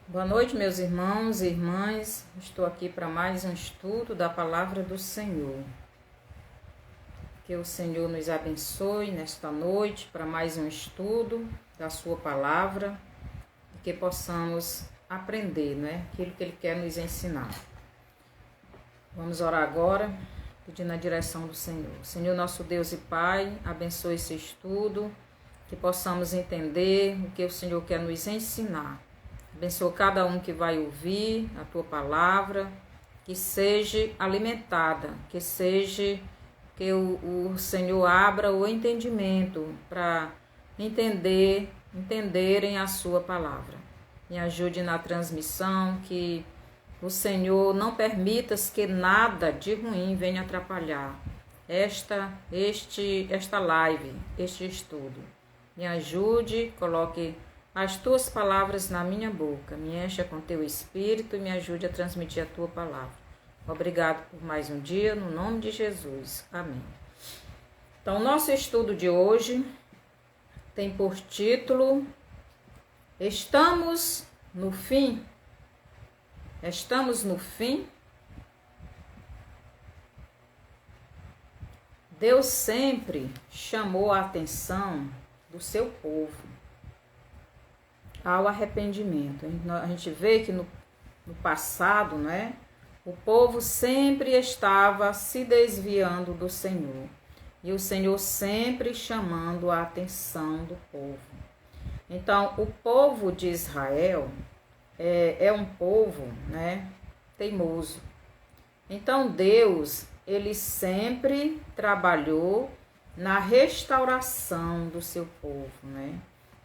Boa noite, meus irmãos e irmãs. Estou aqui para mais um estudo da Palavra do Senhor. Que o Senhor nos abençoe nesta noite para mais um estudo da Sua Palavra e que possamos aprender, aquilo que Ele quer nos ensinar. Vamos orar agora, pedindo a direção do Senhor. Senhor, nosso Deus e Pai, abençoe esse estudo, que possamos entender o que o Senhor quer nos ensinar. Abençoa cada um que vai ouvir a Tua Palavra, que seja alimentada, que o Senhor abra o entendimento para entenderem a Sua Palavra. Me ajude na transmissão, que o Senhor não permita que nada de ruim venha atrapalhar esta live, este estudo. Me ajude, coloque as Tuas palavras na minha boca, me encha com Teu Espírito e me ajude a transmitir a Tua palavra. Obrigado por mais um dia, no nome de Jesus. Amém. Então, nosso estudo de hoje tem por título: Estamos no fim? Estamos no fim? Deus sempre chamou a atenção do seu povo ao arrependimento. A gente vê que no passado, o povo sempre estava se desviando do Senhor. E o Senhor sempre chamando a atenção do povo. Então, o povo de Israel é um povo, teimoso. Então, Deus, Ele sempre trabalhou na restauração do seu povo,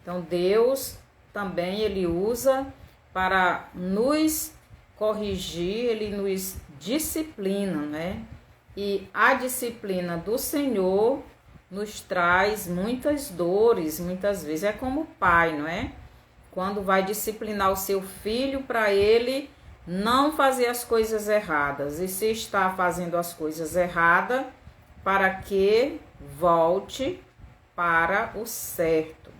Então, Deus também Ele usa para nos corrigir, Ele nos disciplina, E a disciplina do Senhor nos traz muitas dores, muitas vezes. É como o pai, Quando vai disciplinar o seu filho para ele não fazer as coisas erradas. E se está fazendo as coisas erradas, para que volte para o certo.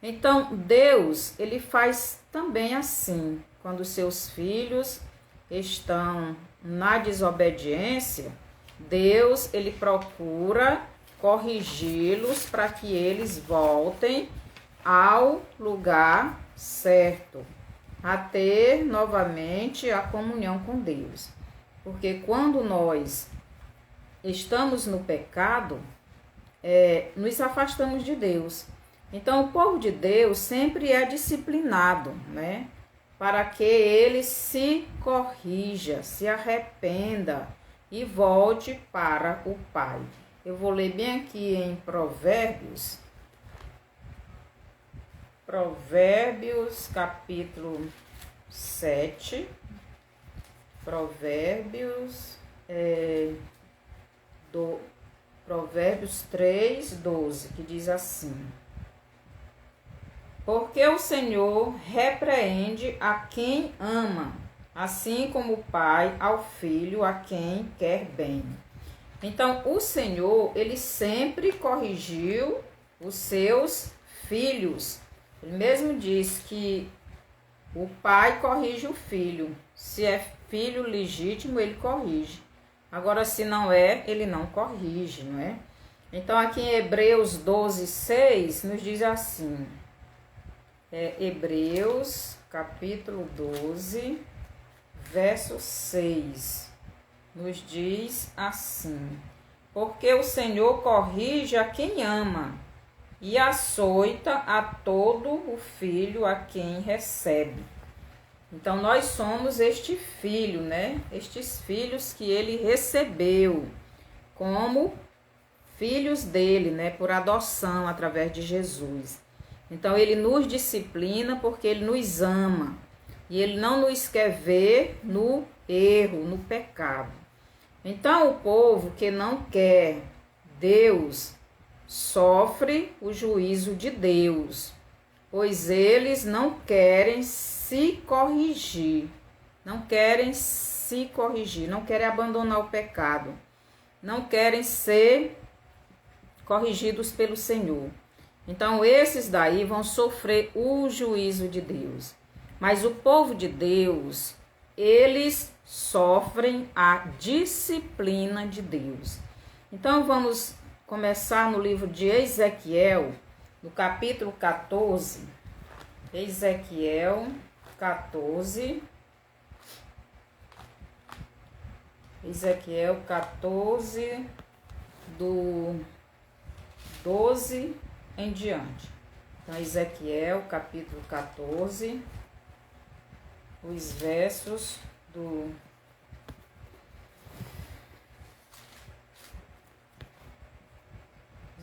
Então, Deus, Ele faz também assim, quando seus filhos estão na desobediência, Deus, Ele procura corrigi-los para que eles voltem ao lugar certo, a ter novamente a comunhão com Deus. Porque quando nós estamos no pecado, nos afastamos de Deus. Então, o povo de Deus sempre é disciplinado, para que ele se corrija, se arrependa e volte para o Pai. Eu vou ler bem aqui em Provérbios, capítulo 7, Provérbios 3:12, que diz assim: Porque o Senhor repreende a quem ama, assim como o pai ao filho a quem quer bem. Então, o Senhor, Ele sempre corrigiu os seus filhos. Ele mesmo diz que o pai corrige o filho. Se é filho legítimo, ele corrige. Agora, se não é, ele não corrige, Então, aqui em Hebreus 12:6, nos diz assim... Hebreus, capítulo 12, verso 6, nos diz assim: Porque o Senhor corrige a quem ama e açoita a todo o filho a quem recebe. Então, nós somos este filho, Estes filhos que ele recebeu como filhos dele, por adoção através de Jesus. Então, Ele nos disciplina porque Ele nos ama. E Ele não nos quer ver no erro, no pecado. Então, o povo que não quer Deus sofre o juízo de Deus, pois eles não querem se corrigir. Não querem abandonar o pecado. Não querem ser corrigidos pelo Senhor. Então, esses daí vão sofrer o juízo de Deus. Mas o povo de Deus, eles sofrem a disciplina de Deus. Então vamos começar no livro de Ezequiel, no capítulo 14. Ezequiel 14. Ezequiel 14, do 12 em diante. Então, Ezequiel capítulo 14, os versos do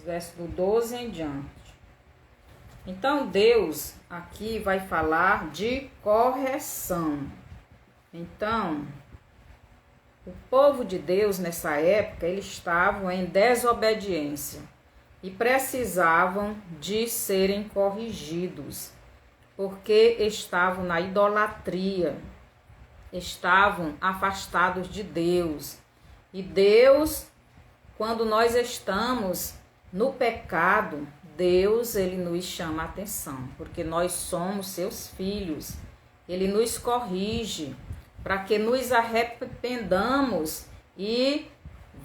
verso do 12 em diante. Então, Deus aqui vai falar de correção. Então, o povo de Deus nessa época, eles estavam em desobediência e precisavam de serem corrigidos, porque estavam na idolatria, estavam afastados de Deus. E Deus, quando nós estamos no pecado, Deus, ele nos chama a atenção, porque nós somos seus filhos. Ele nos corrige para que nos arrependamos e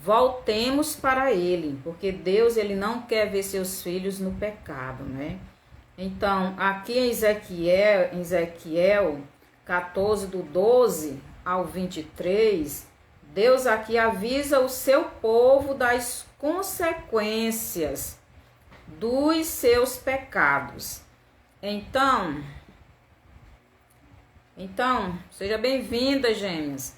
voltemos para ele, porque Deus, ele não quer ver seus filhos no pecado, né? Então, aqui em Ezequiel 14, do 12 ao 23, Deus aqui avisa o seu povo das consequências dos seus pecados. Então, seja bem-vinda, gêmeas.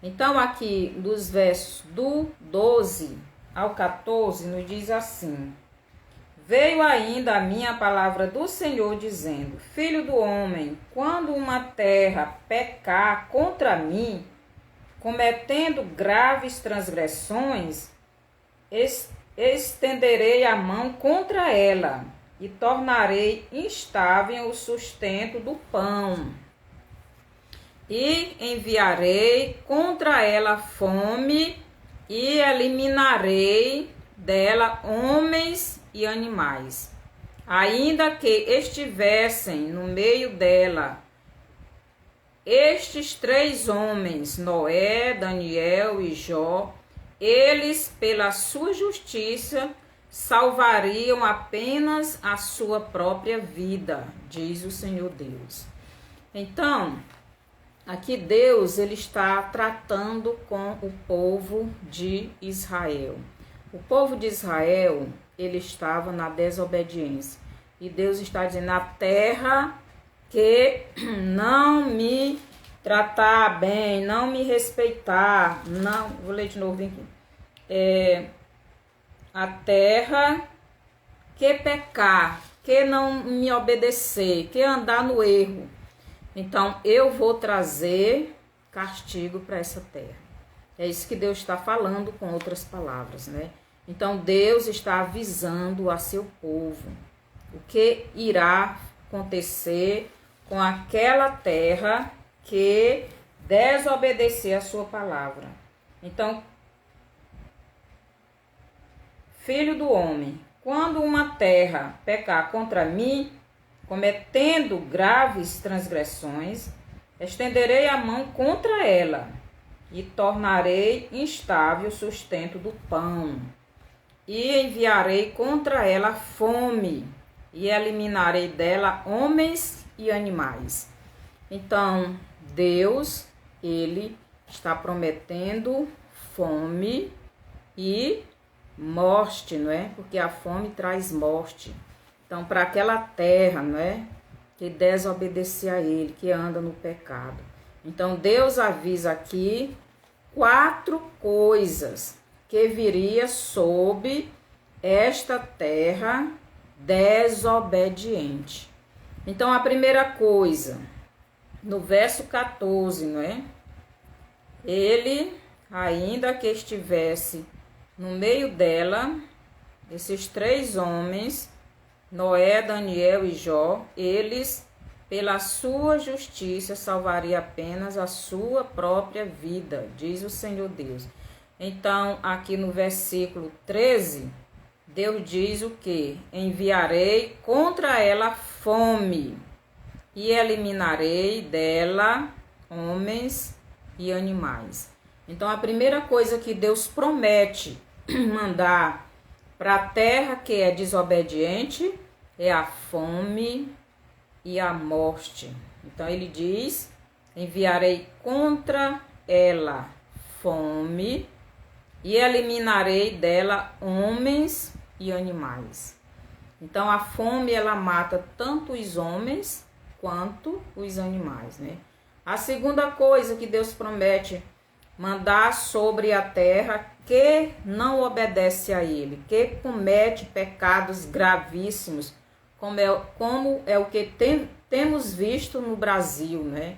Então, aqui dos versos do 12 ao 14, nos diz assim: Veio ainda a minha palavra do Senhor, dizendo: Filho do homem, quando uma terra pecar contra mim, cometendo graves transgressões, estenderei a mão contra ela e tornarei instável o sustento do pão. E enviarei contra ela fome e eliminarei dela homens e animais. Ainda que estivessem no meio dela estes 3 homens, Noé, Daniel e Jó, eles, pela sua justiça, salvariam apenas a sua própria vida, diz o Senhor Deus. Então, aqui Deus, ele está tratando com o povo de Israel. O povo de Israel, ele estava na desobediência. E Deus está dizendo: a terra que não me tratar bem, não me respeitar, não, vou ler de novo aqui. A terra que pecar, que não me obedecer, que andar no erro, então eu vou trazer castigo para essa terra. É isso que Deus está falando com outras palavras, né? Então Deus está avisando a seu povo o que irá acontecer com aquela terra que desobedecer a sua palavra. Então, filho do homem, quando uma terra pecar contra mim, cometendo graves transgressões, estenderei a mão contra ela e tornarei instável o sustento do pão. E enviarei contra ela fome e eliminarei dela homens e animais. Então, Deus, ele está prometendo fome e morte, não é? Porque a fome traz morte. Então, para aquela terra, não é? Que desobedecer a ele, que anda no pecado. Então, Deus avisa aqui 4 coisas que viria sobre esta terra desobediente. Então, a primeira coisa, no verso 14, não é? Ele, ainda que estivesse no meio dela, esses 3 homens, Noé, Daniel e Jó, eles, pela sua justiça, salvaria apenas a sua própria vida, diz o Senhor Deus. Então, aqui no versículo 13, Deus diz o quê? Enviarei contra ela fome e eliminarei dela homens e animais. Então, a primeira coisa que Deus promete mandar para a terra que é desobediente é a fome e a morte. Então, ele diz: enviarei contra ela fome e eliminarei dela homens e animais. Então, a fome, ela mata tanto os homens quanto os animais, né? A segunda coisa que Deus promete mandar sobre a terra que não obedece a ele, que comete pecados gravíssimos, como é o que temos visto no Brasil, né?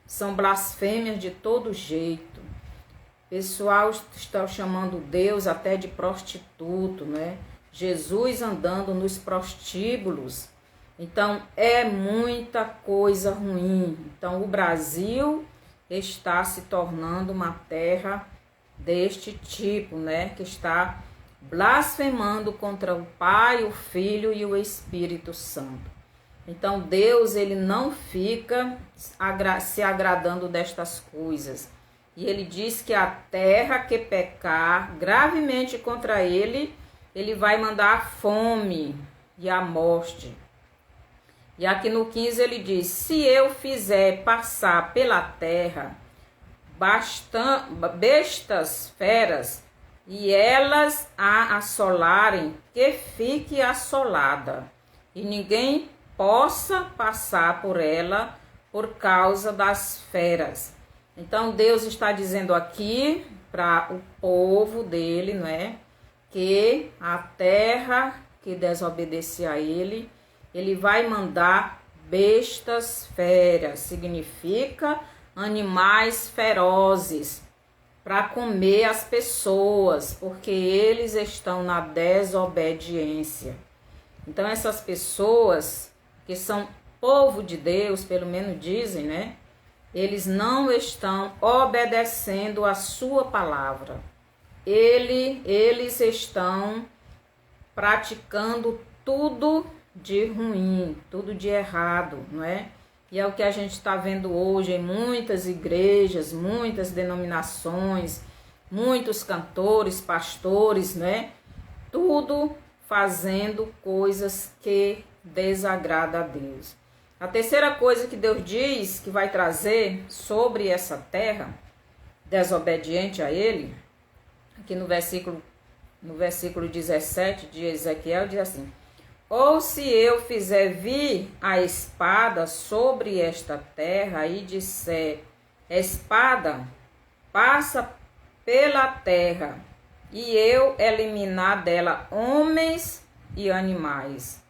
São blasfêmias de todo jeito. O pessoal está chamando Deus até de prostituto, né? Jesus andando nos prostíbulos. Então, é muita coisa ruim. Então, o Brasil está se tornando uma terra deste tipo, né? Que está blasfemando contra o Pai, o Filho e o Espírito Santo. Então, Deus, ele não fica se agradando destas coisas. E ele diz que a terra que pecar gravemente contra ele, ele vai mandar a fome e a morte. E aqui no 15 ele diz: se eu fizer passar pela terra bestas feras, e elas a assolarem, que fique assolada, e ninguém possa passar por ela por causa das feras. Então Deus está dizendo aqui para o povo dele, não é? Que a terra que desobedecer a ele, ele vai mandar bestas feras, significa animais ferozes, para comer as pessoas, porque eles estão na desobediência. Então essas pessoas que são povo de Deus, pelo menos dizem, né? Eles não estão obedecendo a sua palavra. Eles estão praticando tudo de ruim, tudo de errado, não é? E é o que a gente está vendo hoje em muitas igrejas, muitas denominações, muitos cantores, pastores, né? Tudo fazendo coisas que desagradam a Deus. A terceira coisa que Deus diz que vai trazer sobre essa terra desobediente a ele, aqui no versículo 17 de Ezequiel, diz assim: ou se eu fizer vir a espada sobre esta terra e disser: espada, passa pela terra, e eu eliminar dela homens e animais.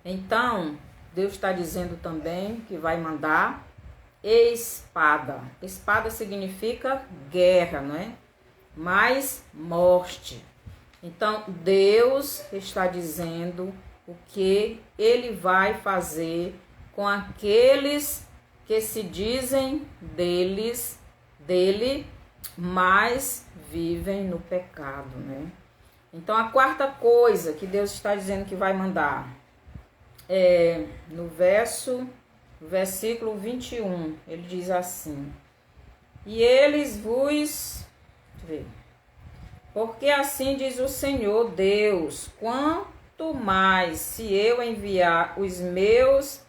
Então, Deus está dizendo também que vai mandar espada. Espada significa guerra, não é? Mais morte. Então, Deus está dizendo o que ele vai fazer com aqueles que se dizem dele, mas vivem no pecado, né? Então, a quarta coisa que Deus está dizendo que vai mandar é no versículo 21, ele diz assim: e eles vos... porque assim diz o Senhor Deus, quanto mais se eu enviar os meus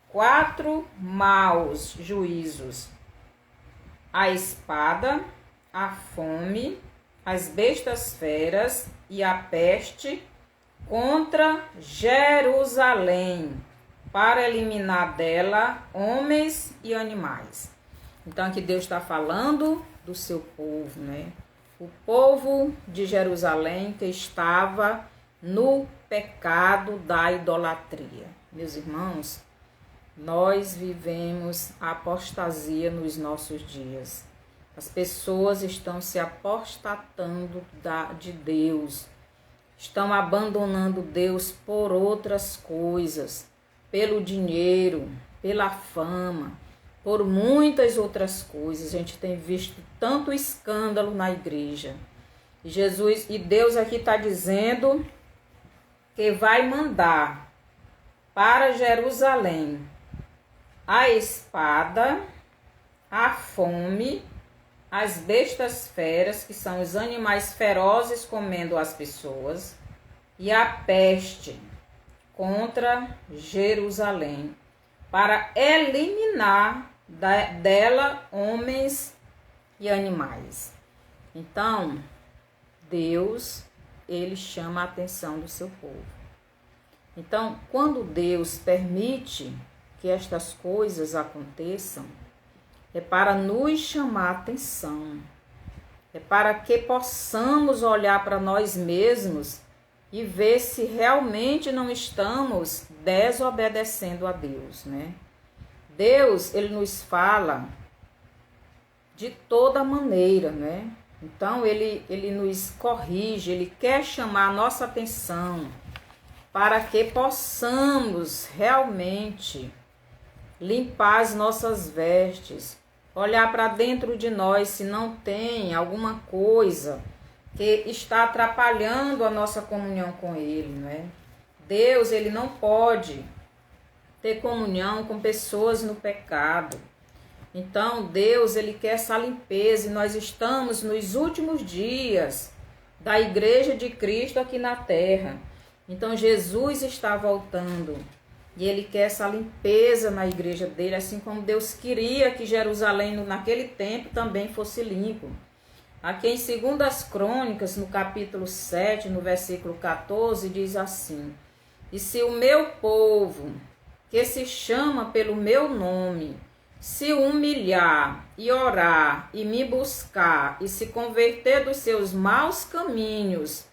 4 maus juízos, a espada, a fome, as bestas feras e a peste contra Jerusalém, para eliminar dela homens e animais. Então aqui Deus está falando do seu povo, né? O povo de Jerusalém que estava no pecado da idolatria. Meus irmãos, nós vivemos a apostasia nos nossos dias. As pessoas estão se apostatando de Deus, estão abandonando Deus por outras coisas, pelo dinheiro, pela fama, por muitas outras coisas. A gente tem visto tanto escândalo na igreja. E Deus aqui está dizendo que vai mandar para Jerusalém a espada, a fome, as bestas feras, que são os animais ferozes comendo as pessoas, e a peste contra Jerusalém, para eliminar dela homens e animais. Então, Deus, ele chama a atenção do seu povo. Então, quando Deus permite que estas coisas aconteçam, é para nos chamar a atenção, é para que possamos olhar para nós mesmos e ver se realmente não estamos desobedecendo a Deus, né? Deus, ele nos fala de toda maneira, né? Então, ele nos corrige, ele quer chamar a nossa atenção para que possamos realmente limpar as nossas vestes, olhar para dentro de nós se não tem alguma coisa que está atrapalhando a nossa comunhão com Ele, né? Deus, ele não pode ter comunhão com pessoas no pecado. Então, Deus, ele quer essa limpeza e nós estamos nos últimos dias da Igreja de Cristo aqui na terra. Então, Jesus está voltando e ele quer essa limpeza na igreja dele, assim como Deus queria que Jerusalém, naquele tempo, também fosse limpo. Aqui em 2 Crônicas, no capítulo 7, no versículo 14, diz assim: E se o meu povo, que se chama pelo meu nome, se humilhar e orar e me buscar e se converter dos seus maus caminhos,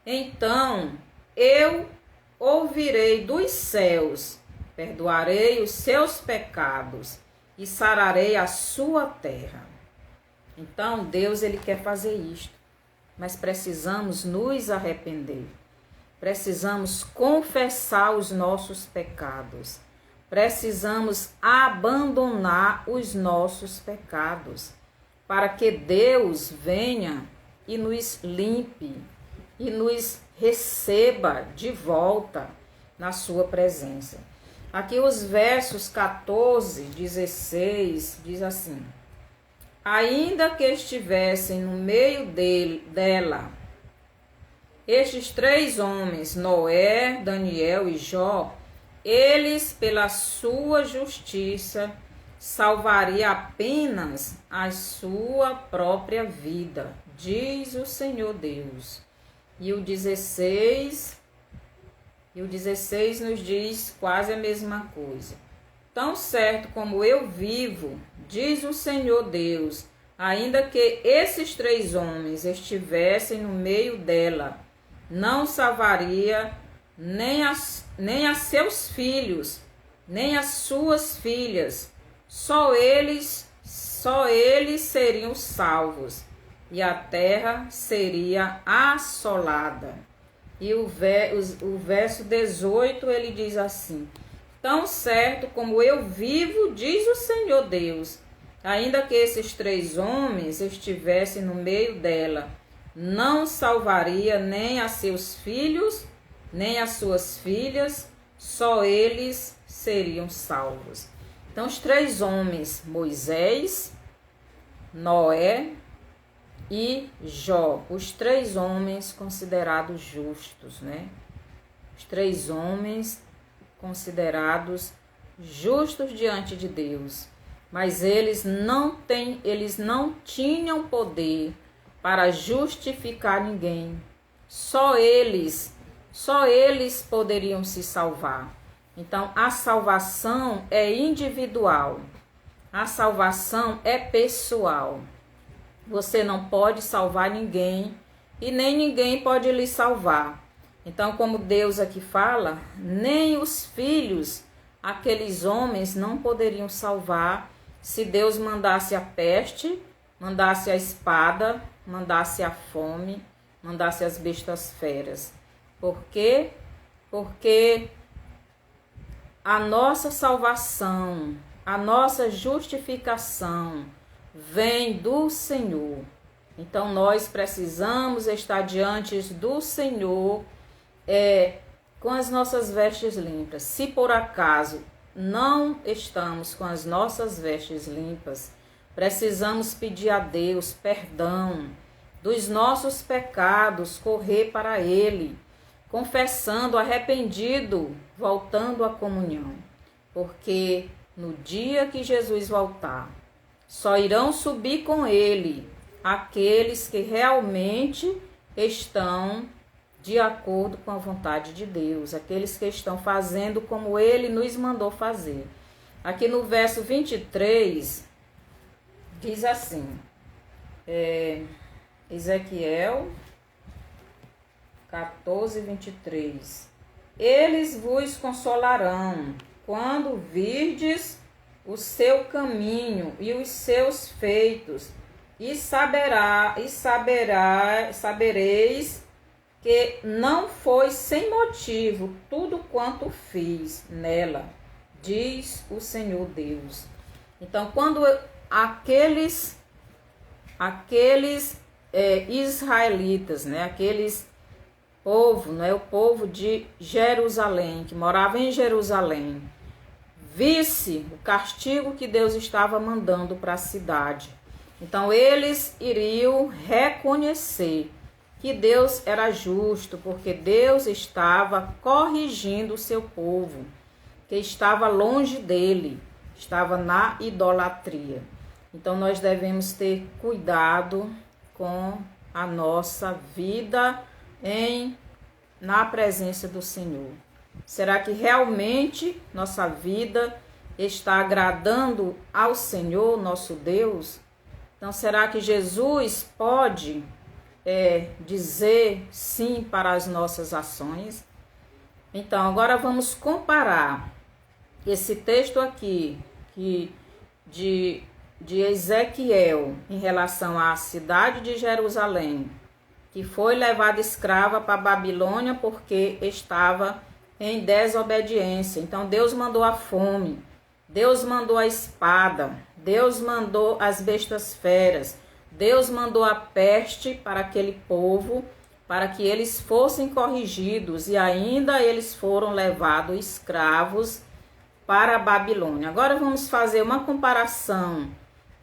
então eu ouvirei dos céus, perdoarei os seus pecados e sararei a sua terra. Então Deus, ele quer fazer isto, mas precisamos nos arrepender, precisamos confessar os nossos pecados, precisamos abandonar os nossos pecados, para que Deus venha e nos limpe e nos receba de volta na sua presença. Aqui os versos 14, 16, diz assim: Ainda que estivessem no meio dela estes 3 homens, Noé, Daniel e Jó, eles, pela sua justiça, salvaria apenas a sua própria vida, diz o Senhor Deus. E o 16 nos diz quase a mesma coisa. Tão certo como eu vivo, diz o Senhor Deus, ainda que esses 3 homens estivessem no meio dela, não salvaria nem a seus filhos, nem as suas filhas. Só eles seriam salvos, e a terra seria assolada. E o verso 18, ele diz assim: Tão certo como eu vivo, diz o Senhor Deus, ainda que esses 3 homens estivessem no meio dela, não salvaria nem a seus filhos, nem as suas filhas, só eles seriam salvos. Então, os 3 homens, Moisés, Noé e Jó, os 3 homens considerados justos, né? Os 3 homens considerados justos diante de Deus, mas eles não tinham poder para justificar ninguém. Só eles poderiam se salvar. Então, a salvação é individual. A salvação é pessoal. Você não pode salvar ninguém e nem ninguém pode lhe salvar. Então, como Deus aqui fala, nem os filhos, aqueles homens, não poderiam salvar se Deus mandasse a peste, mandasse a espada, mandasse a fome, mandasse as bestas feras. Por quê? Porque a nossa salvação, a nossa justificação vem do Senhor. Então nós precisamos estar diante do Senhor, com as nossas vestes limpas. Se por acaso não estamos com as nossas vestes limpas, precisamos pedir a Deus perdão dos nossos pecados, correr para Ele, confessando, arrependido, voltando à comunhão. Porque no dia que Jesus voltar, só irão subir com Ele aqueles que realmente estão de acordo com a vontade de Deus, aqueles que estão fazendo como Ele nos mandou fazer. Aqui no verso 23, diz assim, Ezequiel 14, 23. Eles vos consolarão quando virdes o seu caminho e os seus feitos, e sabereis que não foi sem motivo tudo quanto fiz nela, diz o Senhor Deus. Então, quando aqueles israelitas, né, aqueles povo, né, o povo de Jerusalém, que morava em Jerusalém, visse o castigo que Deus estava mandando para a cidade, então eles iriam reconhecer que Deus era justo, porque Deus estava corrigindo o seu povo, que estava longe dele, estava na idolatria. Então nós devemos ter cuidado com a nossa vida na presença do Senhor. Será que realmente nossa vida está agradando ao Senhor, nosso Deus? Então será que Jesus pode dizer sim para as nossas ações? Então agora vamos comparar esse texto aqui de Ezequiel em relação à cidade de Jerusalém, que foi levada escrava para a Babilônia porque estava em desobediência. Então Deus mandou a fome, Deus mandou a espada, Deus mandou as bestas feras, Deus mandou a peste para aquele povo, para que eles fossem corrigidos, e ainda eles foram levados escravos para a Babilônia. Agora vamos fazer uma comparação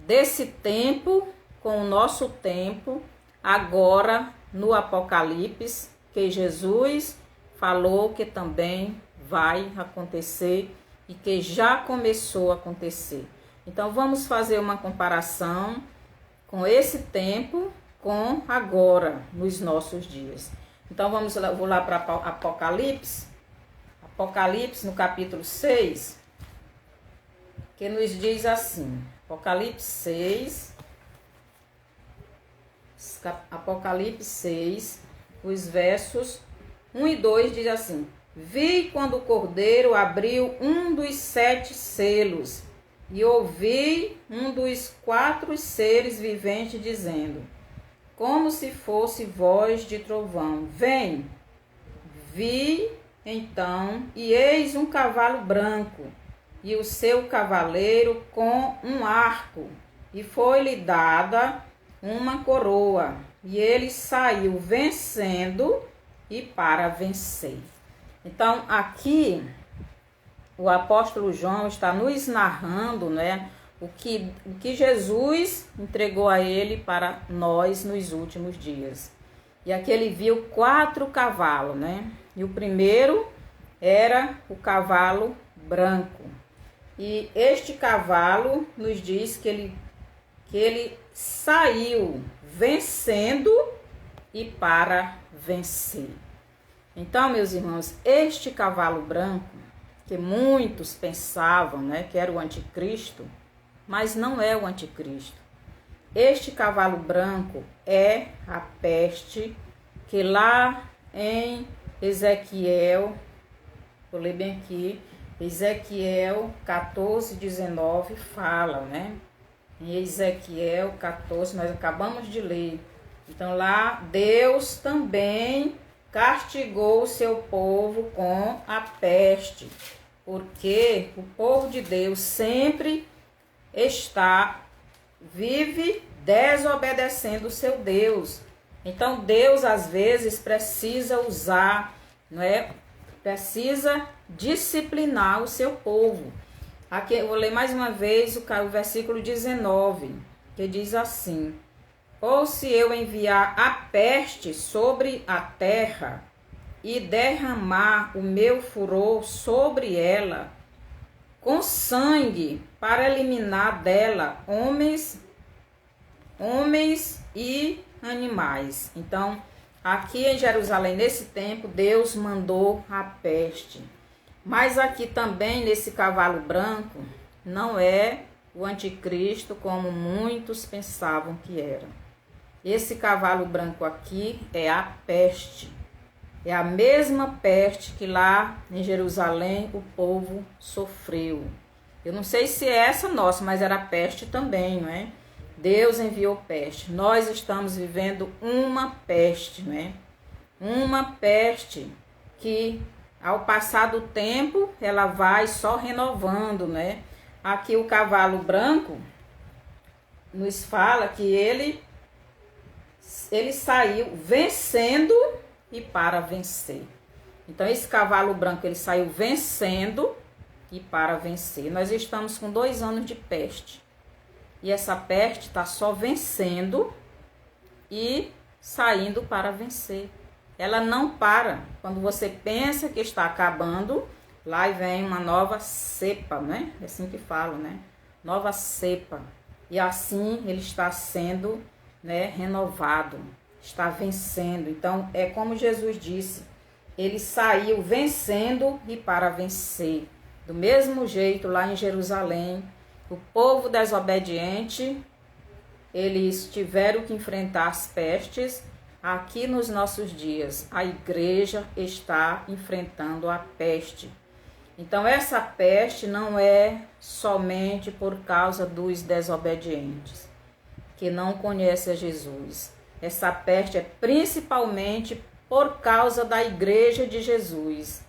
desse tempo com o nosso tempo, agora no Apocalipse, que Jesus falou que também vai acontecer e que já começou a acontecer. Então vamos fazer uma comparação com esse tempo com agora, nos nossos dias. Então vou lá para Apocalipse, no capítulo 6, que nos diz assim, Apocalipse 6, os versos 1 e 2 diz assim: Vi quando o Cordeiro abriu um dos 7 selos, e ouvi um dos 4 seres viventes dizendo, como se fosse voz de trovão, vem. Vi então, e eis um cavalo branco, e o seu cavaleiro com um arco, e foi-lhe dada uma coroa, e ele saiu vencendo e para vencer. Então, aqui, o apóstolo João está nos narrando, né, o que Jesus entregou a ele para nós nos últimos dias. E aqui ele viu 4 cavalos, né? E o primeiro era o cavalo branco. E este cavalo nos diz que ele saiu vencendo e para vencer. Então, meus irmãos, este cavalo branco, que muitos pensavam, né, que era o anticristo, mas não é o anticristo. Este cavalo branco é a peste, que lá em Ezequiel, vou ler bem aqui, Ezequiel 14, 19 fala, né? Em Ezequiel 14, nós acabamos de ler. Então lá Deus também castigou o seu povo com a peste, porque o povo de Deus sempre vive desobedecendo o seu Deus. Então Deus às vezes precisa usar, não é, precisa disciplinar o seu povo. Aqui eu vou ler mais uma vez o versículo 19, que diz assim: ou se eu enviar a peste sobre a terra e derramar o meu furor sobre ela, com sangue para eliminar dela homens e animais. Então, aqui em Jerusalém, nesse tempo, Deus mandou a peste. Mas aqui também, nesse cavalo branco, não é o anticristo como muitos pensavam que era. Esse cavalo branco aqui é a peste. É a mesma peste que lá em Jerusalém o povo sofreu. Eu não sei se é essa nossa, mas era peste também, não é? Deus enviou peste. Nós estamos vivendo uma peste, não é? Uma peste que, ao passar do tempo, ela vai só renovando, né? Aqui o cavalo branco nos fala que ele saiu vencendo e para vencer. Então, esse cavalo branco, ele saiu vencendo e para vencer. Nós estamos com 2 anos de peste. E essa peste está só vencendo e saindo para vencer. Ela não para. Quando você pensa que está acabando, lá vem uma nova cepa, né? É assim que falo, né? Nova cepa. E assim ele está sendo, né, renovado, está vencendo. Então, é como Jesus disse, ele saiu vencendo e para vencer. Do mesmo jeito, lá em Jerusalém, o povo desobediente, eles tiveram que enfrentar as pestes. Aqui nos nossos dias, a igreja está enfrentando a peste. Então, essa peste não é somente por causa dos desobedientes, que não conhecem a Jesus. Essa peste é principalmente por causa da igreja de Jesus.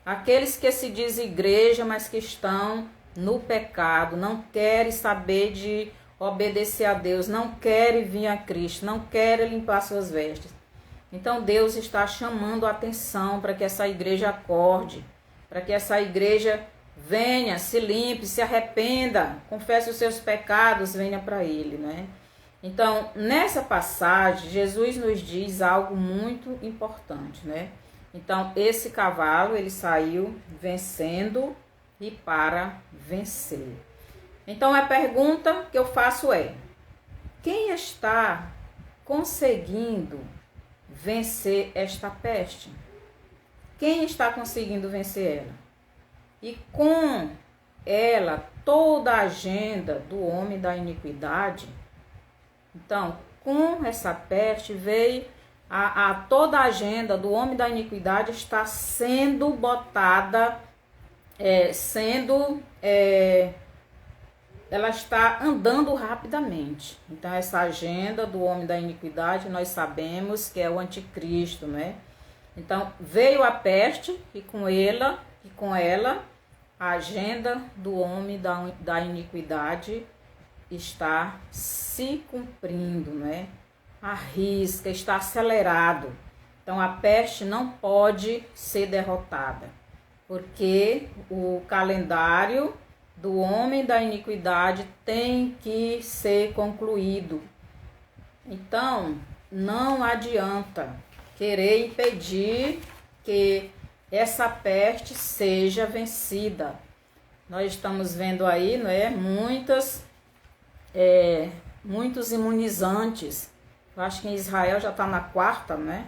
Aqueles que se dizem igreja, mas que estão no pecado, não querem saber de obedecer a Deus, não querem vir a Cristo, não querem limpar suas vestes. Então Deus está chamando a atenção para que essa igreja acorde, para que essa igreja venha, se limpe, se arrependa, confesse os seus pecados, venha para Ele, né? Então, nessa passagem, Jesus nos diz algo muito importante, né? Então, esse cavalo, ele saiu vencendo e para vencer. Então, a pergunta que eu faço é: quem está conseguindo vencer esta peste? Quem está conseguindo vencer ela? E com ela, toda a agenda do homem da iniquidade. Então, com essa peste veio toda a agenda do homem da iniquidade está sendo botada, ela está andando rapidamente. Então, essa agenda do homem da iniquidade, nós sabemos que é o anticristo, né? Então, veio a peste e com ela a agenda do homem da iniquidade está se cumprindo, né? A risca, está acelerado. Então, a peste não pode ser derrotada, porque o calendário do homem da iniquidade tem que ser concluído. Então, não adianta querer impedir que essa peste seja vencida. Nós estamos vendo aí, não é, muitos imunizantes. Eu acho que em Israel já está na 4ª, né?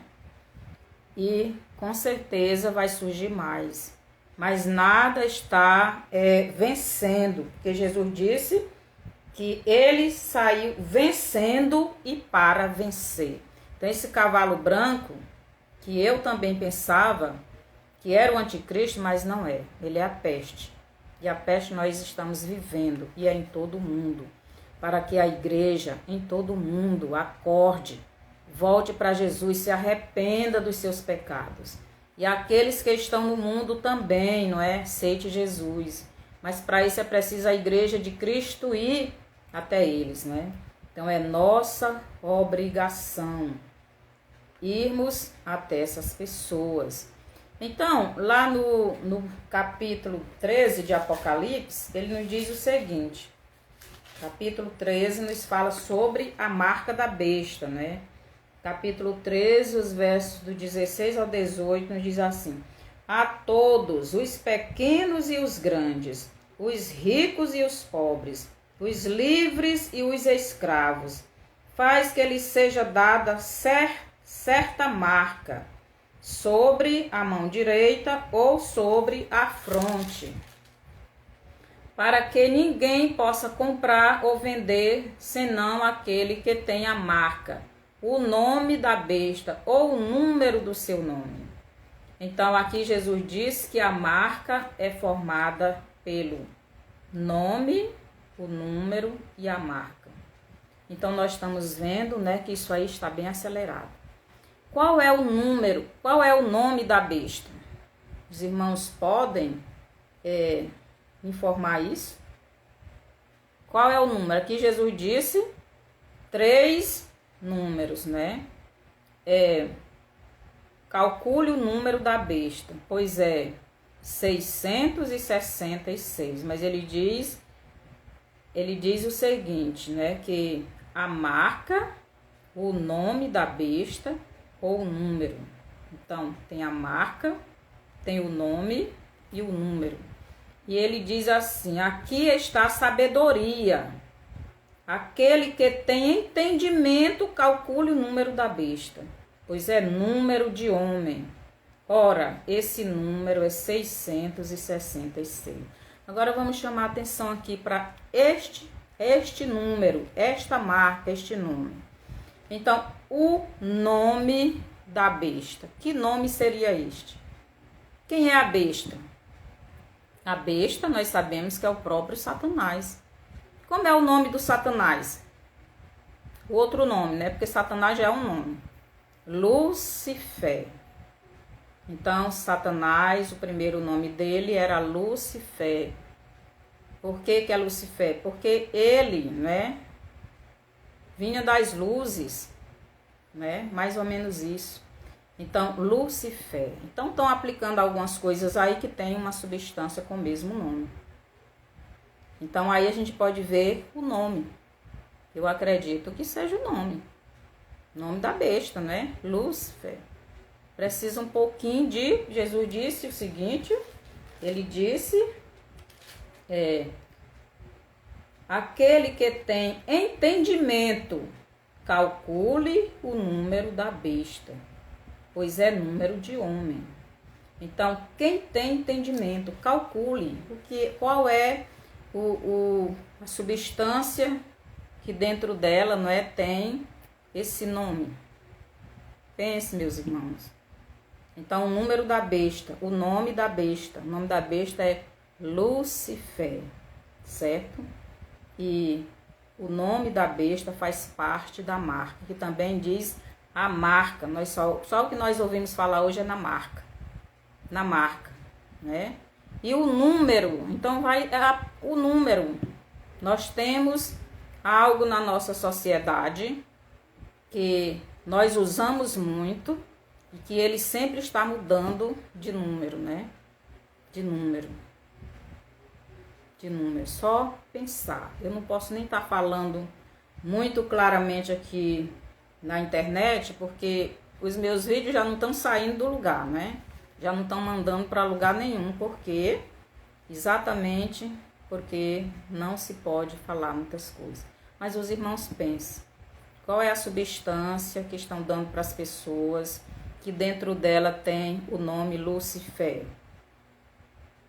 E com certeza vai surgir mais. Mas nada está vencendo, porque Jesus disse que ele saiu vencendo e para vencer. Então, esse cavalo branco, que eu também pensava que era o anticristo, mas não é. Ele é a peste. E a peste nós estamos vivendo, e é em todo o mundo. Para que a igreja em todo o mundo acorde, volte para Jesus, se arrependa dos seus pecados. E aqueles que estão no mundo também, não é? Aceite Jesus. Mas para isso é preciso a igreja de Cristo ir até eles, né? Então é nossa obrigação irmos até essas pessoas. Então, lá no capítulo 13 de Apocalipse, ele nos diz o seguinte. Capítulo 13 nos fala sobre a marca da besta, né? Capítulo 13, os versos do 16 ao 18, nos diz assim: a todos, os pequenos e os grandes, os ricos e os pobres, os livres e os escravos, faz que lhes seja dada certa marca sobre a mão direita ou sobre a fronte, para que ninguém possa comprar ou vender, senão aquele que tem a marca, o nome da besta ou o número do seu nome. Então aqui Jesus diz que a marca é formada pelo nome, o número e a marca. Então nós estamos vendo, né, que isso aí está bem acelerado. Qual é o número? Qual é o nome da besta? Os irmãos podem informar isso? Qual é o número? Aqui Jesus disse 3 números, né? Calcule o número da besta, pois é 666. Mas ele diz o seguinte, né? Que a marca, o nome da besta ou o número. Então, tem a marca, tem o nome e o número. E ele diz assim: aqui está a sabedoria. Aquele que tem entendimento, calcule o número da besta, pois é número de homem. Ora, esse número é 666. Agora vamos chamar a atenção aqui para este número, esta marca, este nome. Então, o nome da besta. Que nome seria este? Quem é a besta? A besta, nós sabemos que é o próprio Satanás. Como é o nome do Satanás? O outro nome, né? Porque Satanás já é um nome. Lúcifer. Então, Satanás, o primeiro nome dele era Lúcifer. Por que é Lúcifer? Porque ele, né, vinha das luzes, né? Mais ou menos isso. Então, Lúcifer. Então, estão aplicando algumas coisas aí que tem uma substância com o mesmo nome. Então, aí a gente pode ver o nome. Eu acredito que seja o nome. Nome da besta, né? Lúcifer. Precisa um pouquinho de... Jesus disse o seguinte, ele disse... aquele que tem entendimento, calcule o número da besta, pois é número de homem. Então, quem tem entendimento, calcule qual é a substância que dentro dela, não é, tem esse nome. Pense, meus irmãos. Então, o número da besta, o nome da besta. O nome da besta é Lúcifer, certo? E o nome da besta faz parte da marca, que também diz a marca. Só o que nós ouvimos falar hoje é na marca. Na marca, né? E o número, então o número. Nós temos algo na nossa sociedade que nós usamos muito e que ele sempre está mudando de número, né? De número. Só pensar. Eu não posso nem estar falando muito claramente aqui na internet, porque os meus vídeos já não estão saindo do lugar, né? Já não estão mandando para lugar nenhum, exatamente porque não se pode falar muitas coisas. Mas os irmãos pensam, qual é a substância que estão dando para as pessoas que dentro dela tem o nome Lúcifer?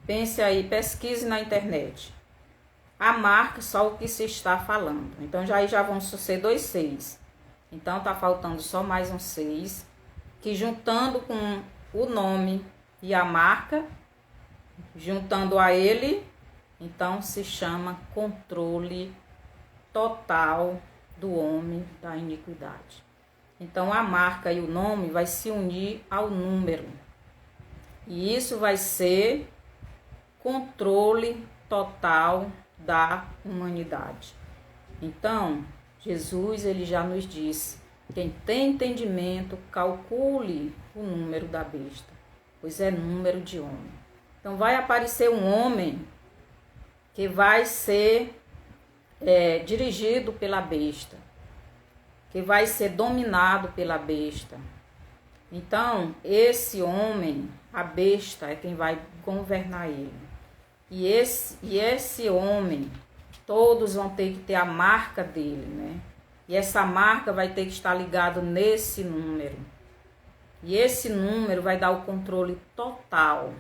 Pense aí, pesquise na internet. A marca, só o que se está falando. Então já vão ser 2 6. Então tá faltando só mais um 6, que juntando com o nome e a marca, juntando a ele, então se chama controle total do homem da iniquidade. Então a marca e o nome vai se unir ao número. E isso vai ser controle total da humanidade. Então, Jesus, ele já nos disse: quem tem entendimento, calcule o número da besta, pois é número de homem. Então vai aparecer um homem que vai ser dirigido pela besta, que vai ser dominado pela besta. Então, esse homem, a besta, é quem vai governar ele. E esse homem, todos vão ter que ter a marca dele, né? E essa marca vai ter que estar ligada nesse número. E esse número vai dar o controle total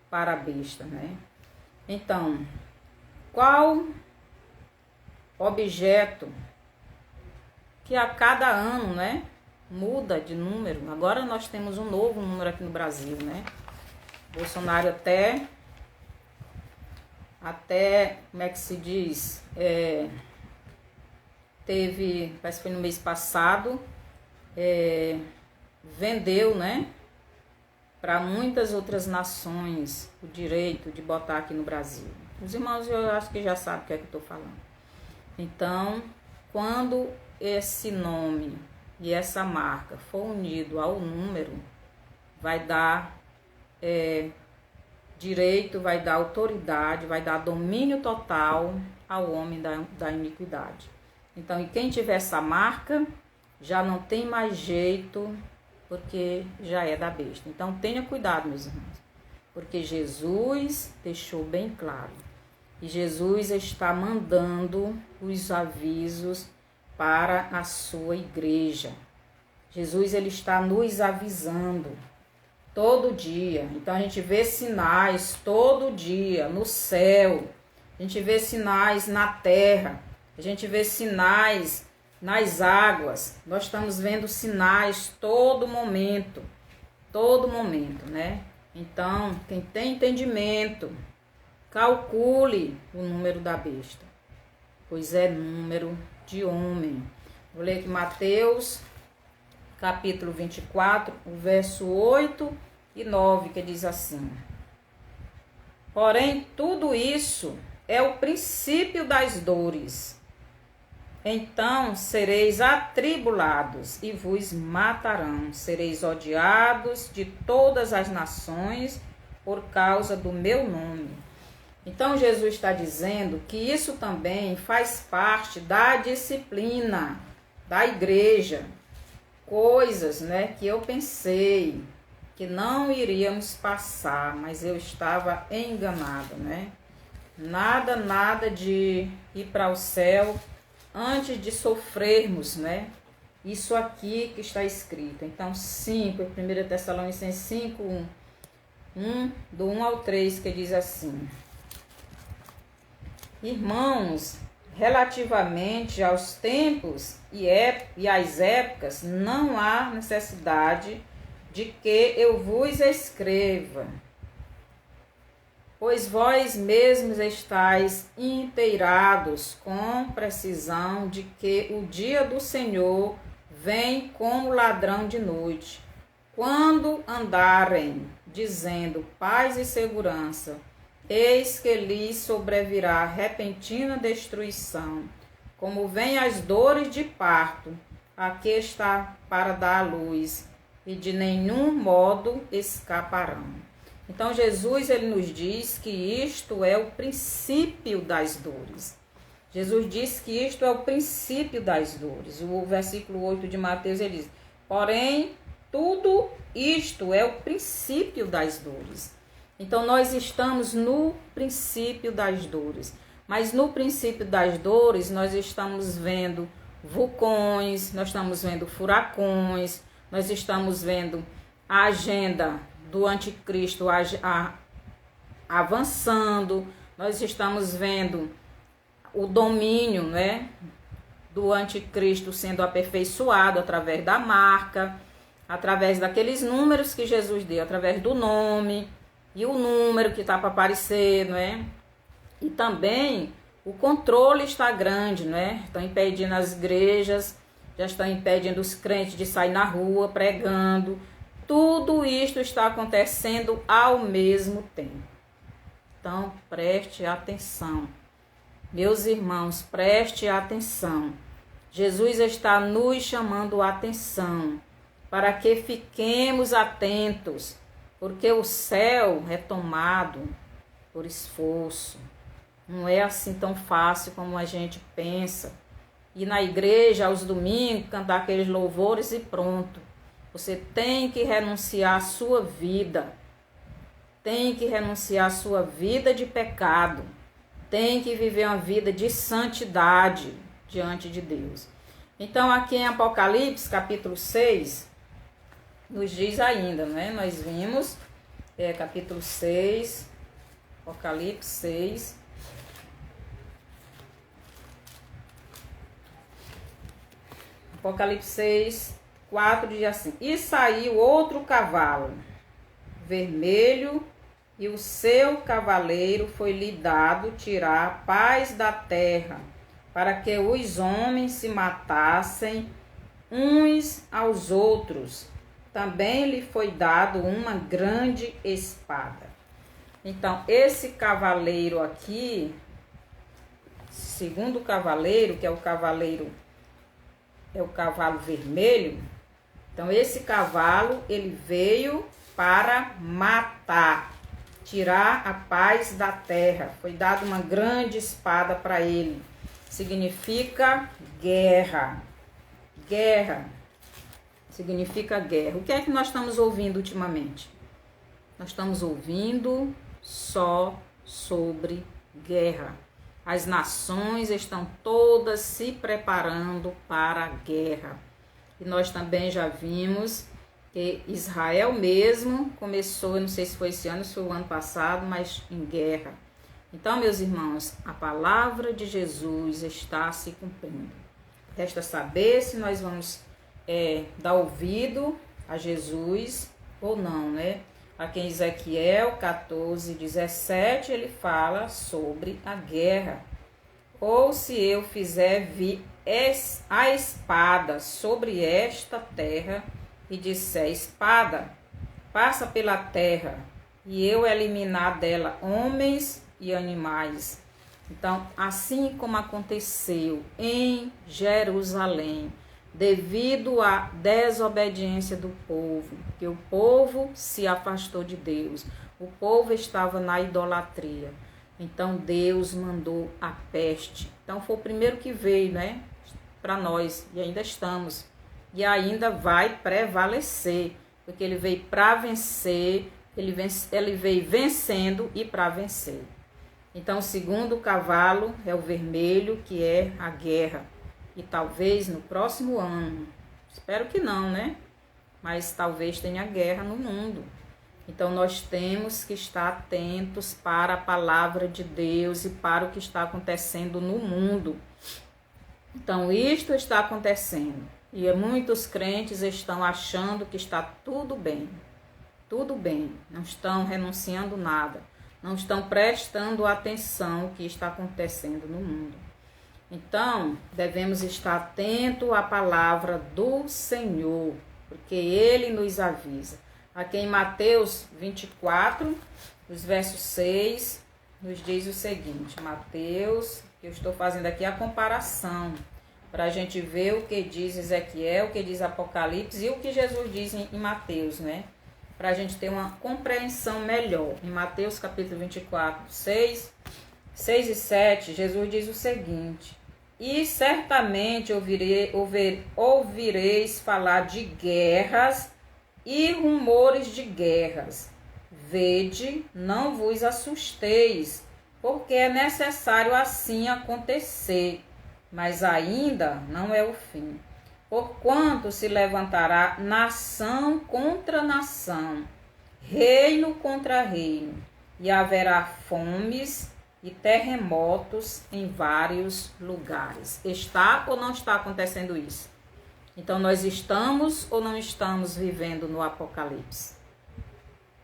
para a besta, né? Então, qual objeto que a cada ano, né, muda de número? Agora nós temos um novo número aqui no Brasil, né? Bolsonaro até como é que se diz? Teve, parece que foi no mês passado, vendeu, né, para muitas outras nações o direito de botar aqui no Brasil. Os irmãos, eu acho que já sabem o que é que eu estou falando. Então, quando esse nome e essa marca for unido ao número, vai dar direito, vai dar autoridade, vai dar domínio total ao homem da iniquidade. Então, e quem tiver essa marca, já não tem mais jeito, porque já é da besta. Então, tenha cuidado, meus irmãos, porque Jesus deixou bem claro. E Jesus está mandando os avisos para a sua igreja. Jesus, ele está nos avisando todo dia. Então, a gente vê sinais todo dia no céu. A gente vê sinais na terra. A gente vê sinais nas águas. Nós estamos vendo sinais todo momento, né? Então, quem tem entendimento, calcule o número da besta, pois é número de homem. Vou ler aqui Mateus, capítulo 24, o verso 8 e 9, que diz assim: porém, tudo isso é o princípio das dores. Então sereis atribulados e vos matarão, sereis odiados de todas as nações por causa do meu nome. Então Jesus está dizendo que isso também faz parte da disciplina da igreja. Coisas, né, que eu pensei que não iríamos passar, mas eu estava enganada, né? Nada de ir para o céu antes de sofrermos, né? Isso aqui que está escrito. Então, 1 Tessalonicenses 5, 1, do 1 ao 3, que diz assim: irmãos, relativamente aos tempos e às épocas, não há necessidade de que eu vos escreva, pois vós mesmos estáis inteirados com precisão de que o dia do Senhor vem como ladrão de noite. Quando andarem dizendo paz e segurança, eis que lhes sobrevirá repentina destruição, como vem as dores de parto, aqui está para dar à luz, e de nenhum modo escaparão. Então Jesus, ele nos diz que isto é o princípio das dores. Jesus diz que isto é o princípio das dores. O versículo 8 de Mateus, ele diz: porém, tudo isto é o princípio das dores. Então nós estamos no princípio das dores. Mas no princípio das dores nós estamos vendo vulcões, nós estamos vendo furacões, nós estamos vendo a agenda do anticristo avançando, nós estamos vendo o domínio, né, do anticristo sendo aperfeiçoado através da marca, através daqueles números que Jesus deu, através do nome e o número que está para aparecer, não é? E também o controle está grande, né? Estão impedindo as igrejas, já estão impedindo os crentes de sair na rua pregando. Tudo isto está acontecendo ao mesmo tempo. Então, preste atenção. Meus irmãos, preste atenção. Jesus está nos chamando a atenção para que fiquemos atentos, porque o céu é tomado por esforço. Não é assim tão fácil como a gente pensa. Ir na igreja aos domingos, cantar aqueles louvores e pronto. Você tem que renunciar à sua vida. Tem que renunciar à sua vida de pecado. Tem que viver uma vida de santidade diante de Deus. Então, aqui em Apocalipse, capítulo 6, nos diz ainda, né? Nós vimos, capítulo 6, Apocalipse 6. Apocalipse 6, 4 diz assim: E saiu outro cavalo, vermelho, e o seu cavaleiro foi-lhe dado tirar a paz da terra, para que os homens se matassem uns aos outros. Também lhe foi dado uma grande espada. Então, esse cavaleiro aqui, segundo cavaleiro, que é o cavalo vermelho. Então, esse cavalo, ele veio para matar, tirar a paz da terra. Foi dada uma grande espada para ele. Significa guerra. Guerra. Significa guerra. O que é que nós estamos ouvindo ultimamente? Nós estamos ouvindo só sobre guerra. As nações estão todas se preparando para a guerra. E nós também já vimos que Israel mesmo começou, eu não sei se foi esse ano, se foi o ano passado, mas em guerra. Então, meus irmãos, a palavra de Jesus está se cumprindo. Resta saber se nós vamos dar ouvido a Jesus ou não, né? Aqui em Ezequiel 14, 17, ele fala sobre a guerra. Ou se eu fizer vir a espada sobre esta terra e disser: espada, passa pela terra, e eu eliminar dela homens e animais. Então, assim como aconteceu em Jerusalém, devido à desobediência do povo, que o povo se afastou de Deus, o povo estava na idolatria. Então Deus mandou a peste. Então foi o primeiro que veio, né, para nós, e ainda estamos. E ainda vai prevalecer, porque ele veio para vencer, ele veio vencendo e para vencer. Então o segundo cavalo é o vermelho, que é a guerra. E talvez no próximo ano, espero que não, né? Mas talvez tenha guerra no mundo. Então nós temos que estar atentos para a palavra de Deus e para o que está acontecendo no mundo. Então isto está acontecendo. E muitos crentes estão achando que está tudo bem. Tudo bem. Não estão renunciando nada. Não estão prestando atenção ao que está acontecendo no mundo. Então, devemos estar atentos à palavra do Senhor, porque Ele nos avisa. Aqui em Mateus 24, os versos 6, nos diz o seguinte. Mateus, que eu estou fazendo aqui a comparação, para a gente ver o que diz Ezequiel, o que diz Apocalipse e o que Jesus diz em Mateus, né? Para a gente ter uma compreensão melhor. Em Mateus capítulo 24, 6 e 7, Jesus diz o seguinte: E certamente ouvireis falar de guerras e rumores de guerras. Vede, não vos assusteis, porque é necessário assim acontecer, mas ainda não é o fim. Porquanto se levantará nação contra nação, reino contra reino, e haverá fomes e terremotos em vários lugares. Está ou não está acontecendo isso? Então, nós estamos ou não estamos vivendo no Apocalipse?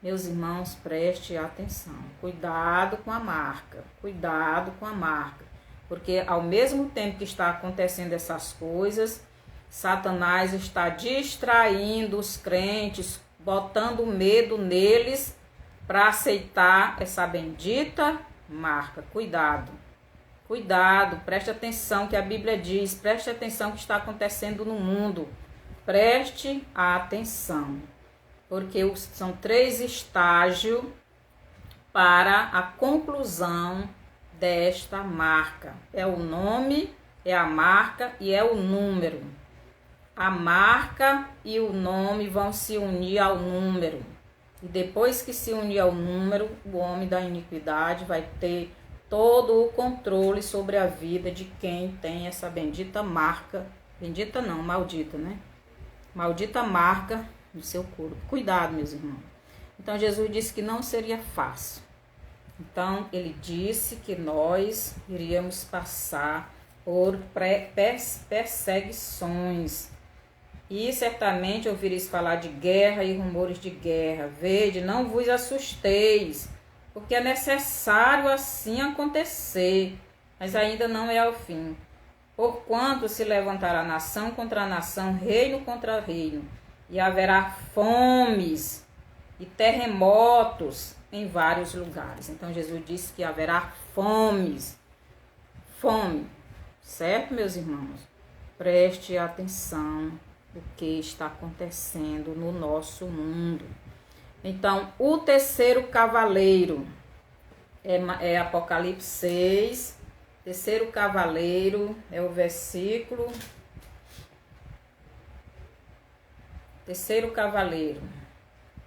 Meus irmãos, preste atenção. Cuidado com a marca. Cuidado com a marca. Porque ao mesmo tempo que está acontecendo essas coisas, Satanás está distraindo os crentes, botando medo neles para aceitar essa bendita marca. Cuidado. Cuidado, preste atenção que a Bíblia diz, preste atenção que está acontecendo no mundo. Preste atenção. porque são 3 estágios para a conclusão desta marca. É o nome, é a marca e é o número. A marca e o nome vão se unir ao número. E depois que se unir ao número, o homem da iniquidade vai ter todo o controle sobre a vida de quem tem essa bendita marca. Bendita não, maldita, né? Maldita marca no seu corpo. Cuidado, meus irmãos. Então, Jesus disse que não seria fácil. Então, ele disse que nós iríamos passar por perseguições. E certamente ouvireis falar de guerra e rumores de guerra. Vede, não vos assusteis, porque é necessário assim acontecer, mas ainda não é o fim. Porquanto se levantará nação contra nação, reino contra reino, e haverá fomes e terremotos em vários lugares. Então Jesus disse que haverá fomes. Fome, certo, meus irmãos? Preste atenção no que está acontecendo no nosso mundo. Então, o terceiro cavaleiro é Apocalipse 6. Terceiro cavaleiro é o versículo. Terceiro cavaleiro.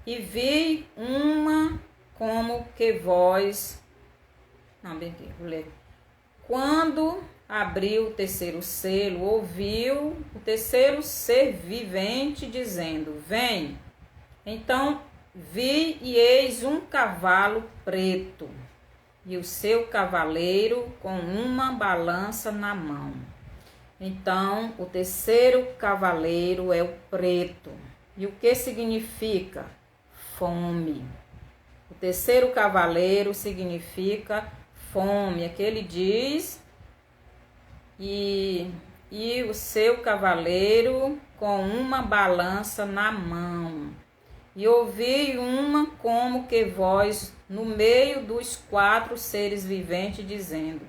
E vi uma como que voz. Não, bem aqui, vou ler. Quando abriu o terceiro selo, ouviu o terceiro ser vivente dizendo: Vem. Então vi e eis um cavalo preto, e o seu cavaleiro com uma balança na mão. Então, o terceiro cavaleiro é o preto. E o que significa? Fome. O terceiro cavaleiro significa fome. Aqui ele diz, e o seu cavaleiro com uma balança na mão. E ouvi uma como que voz no meio dos 4 seres viventes, dizendo: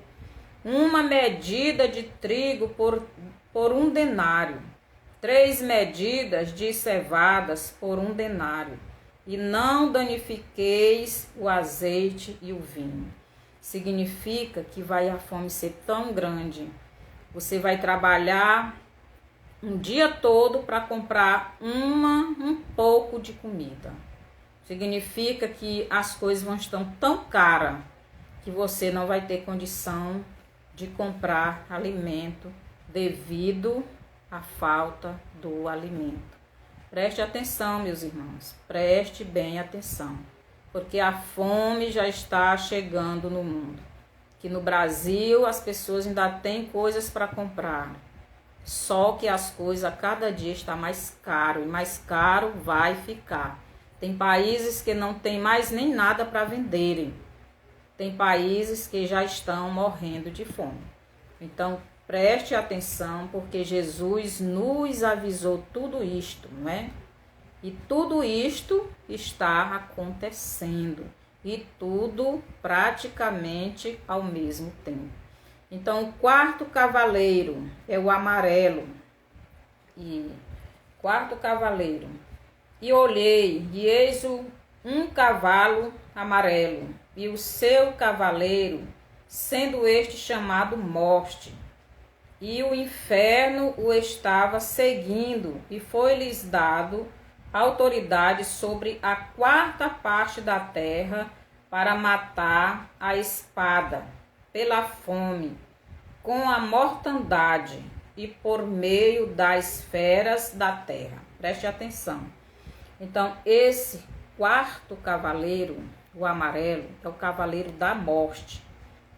uma medida de trigo por 1 denário, 3 medidas de cevadas por 1 denário, e não danifiqueis o azeite e o vinho. Significa que vai a fome ser tão grande, você vai trabalhar um dia todo para comprar um pouco de comida. Significa que as coisas vão estar tão caras que você não vai ter condição de comprar alimento devido à falta do alimento. Preste atenção, meus irmãos, preste bem atenção, porque a fome já está chegando no mundo. Que no Brasil as pessoas ainda têm coisas para comprar, só que as coisas a cada dia está mais caro, e mais caro vai ficar. Tem países que não tem mais nem nada para venderem. Tem países que já estão morrendo de fome. Então, preste atenção, porque Jesus nos avisou tudo isto, não é? E tudo isto está acontecendo. E tudo praticamente ao mesmo tempo. Então, o 4º cavaleiro é o amarelo. E 4º cavaleiro. E olhei, e eis um cavalo amarelo, e o seu cavaleiro, sendo este chamado Morte. E o inferno o estava seguindo, e foi-lhes dado autoridade sobre a 4ª parte da terra para matar a espada, pela fome, com a mortandade e por meio das feras da terra. Preste atenção. Então, esse 4º cavaleiro, o amarelo, é o cavaleiro da morte.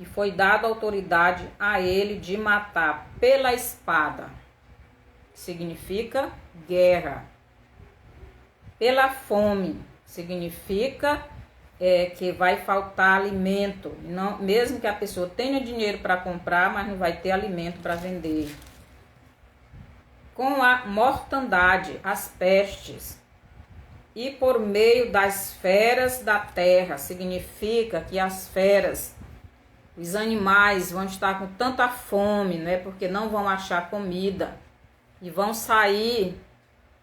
E foi dada autoridade a ele de matar pela espada, significa guerra. Pela fome, significa que vai faltar alimento. Não, mesmo que a pessoa tenha dinheiro para comprar, mas não vai ter alimento para vender. Com a mortandade, as pestes. E por meio das feras da terra, significa que as feras, os animais vão estar com tanta fome, né? Porque não vão achar comida. E vão sair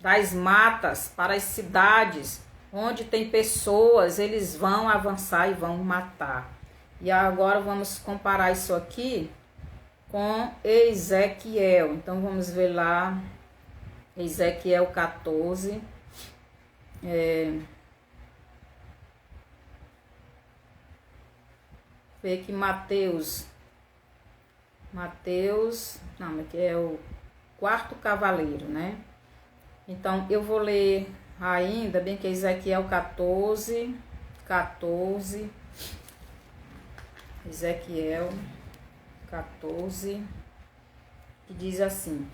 das matas para as cidades, onde tem pessoas, eles vão avançar e vão matar. E agora vamos comparar isso aqui com Ezequiel. Então vamos ver lá, Ezequiel 14. Ver que Mateus, não, aqui é o quarto cavaleiro, né? Então eu vou ler ainda, bem que Ezequiel 14, Ezequiel 14, que diz assim,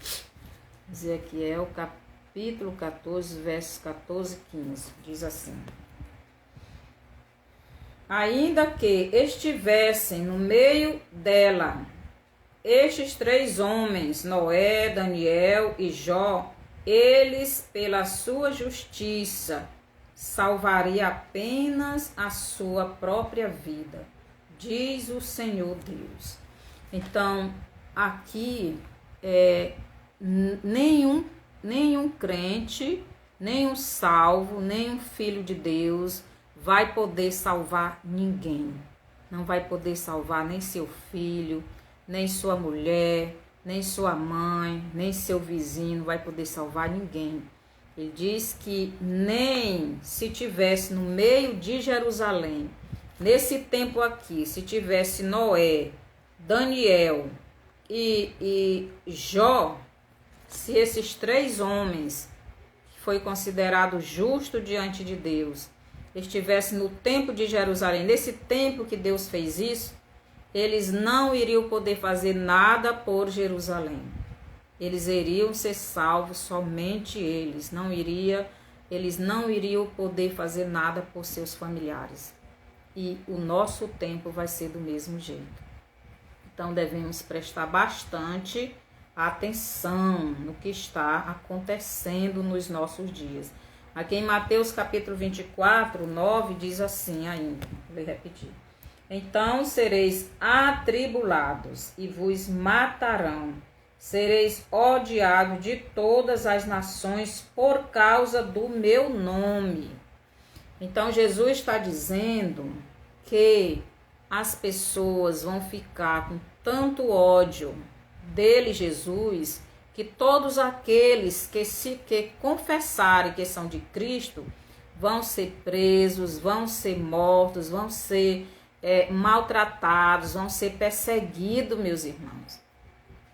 Ezequiel capítulo 14, versos 14 e 15, diz assim: ainda que estivessem no meio dela estes 3 homens, Noé, Daniel e Jó, eles, pela sua justiça, salvaria apenas a sua própria vida, diz o Senhor Deus. Então, aqui, nenhum crente, nenhum salvo, nenhum filho de Deus vai poder salvar ninguém. Não vai poder salvar nem seu filho, nem sua mulher, nem sua mãe, nem seu vizinho, não vai poder salvar ninguém. Ele diz que nem se tivesse no meio de Jerusalém, nesse tempo aqui, se tivesse Noé, Daniel e Jó, se esses 3 homens, que foi considerado justo diante de Deus, estivessem no templo de Jerusalém, nesse tempo que Deus fez isso, eles não iriam poder fazer nada por Jerusalém. Eles iriam ser salvos, somente eles não iriam poder fazer nada por seus familiares. E o nosso tempo vai ser do mesmo jeito. Então devemos prestar bastante atenção no que está acontecendo nos nossos dias. Aqui em Mateus capítulo 24, 9, diz assim ainda, vou repetir. Então sereis atribulados e vos matarão, sereis odiados de todas as nações por causa do meu nome. Então Jesus está dizendo que as pessoas vão ficar com tanto ódio dele, Jesus, que todos aqueles que confessarem que são de Cristo vão ser presos, vão ser mortos, vão ser maltratados, vão ser perseguidos, meus irmãos.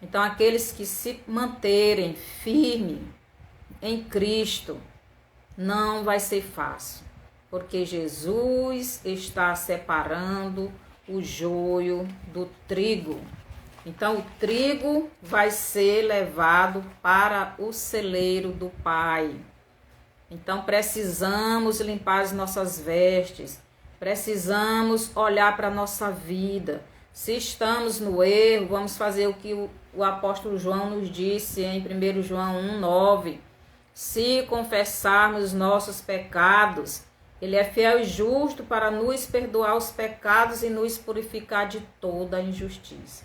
Então, aqueles que se manterem firmes em Cristo, não vai ser fácil, porque Jesus está separando o joio do trigo. Então, o trigo vai ser levado para o celeiro do Pai. Então, precisamos limpar as nossas vestes, precisamos olhar para a nossa vida. Se estamos no erro, vamos fazer o que o apóstolo João nos disse em 1 João 1,9. Se confessarmos os nossos pecados, Ele é fiel e justo para nos perdoar os pecados e nos purificar de toda a injustiça.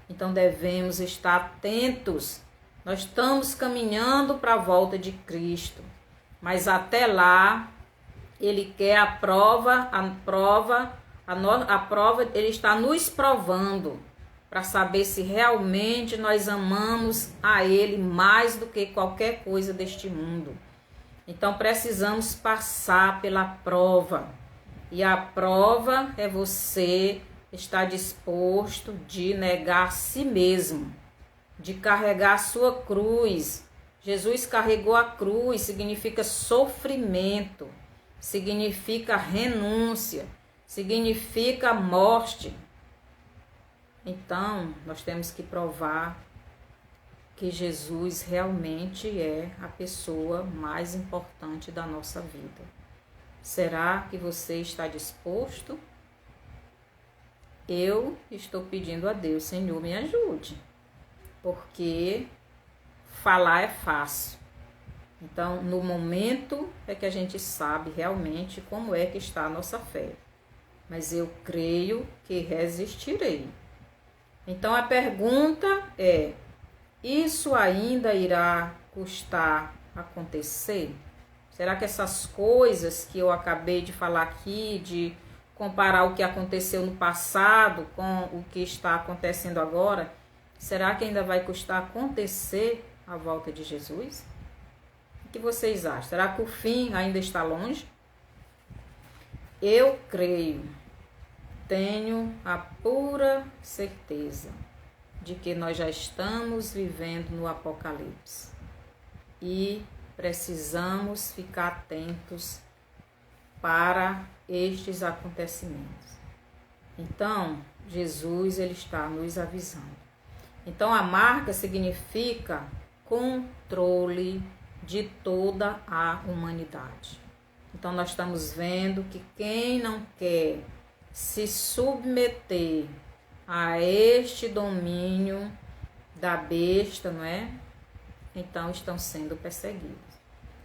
Então devemos estar atentos. Nós estamos caminhando para a volta de Cristo, mas até lá Ele quer a prova, Ele está nos provando para saber se realmente nós amamos a Ele mais do que qualquer coisa deste mundo. Então precisamos passar pela prova. E a prova é você estar disposto de negar a si mesmo, de carregar a sua cruz. Jesus carregou a cruz, significa sofrimento, significa renúncia, significa morte. Então, nós temos que provar que Jesus realmente é a pessoa mais importante da nossa vida. Será que você está disposto? Eu estou pedindo a Deus, Senhor, me ajude, porque falar é fácil. Então, no momento é que a gente sabe realmente como é que está a nossa fé. Mas eu creio que resistirei. Então, a pergunta é: isso ainda irá custar acontecer? Será que essas coisas que eu acabei de falar aqui, de comparar o que aconteceu no passado com o que está acontecendo agora, será que ainda vai custar acontecer a volta de Jesus? O que vocês acham? Será que o fim ainda está longe? Eu creio, tenho a pura certeza de que nós já estamos vivendo no Apocalipse e precisamos ficar atentos para estes acontecimentos. Então, Jesus ele está nos avisando. Então, a marca significa controle de toda a humanidade. Então, nós estamos vendo que quem não quer se submeter a este domínio da besta, não é? Então, estão sendo perseguidos.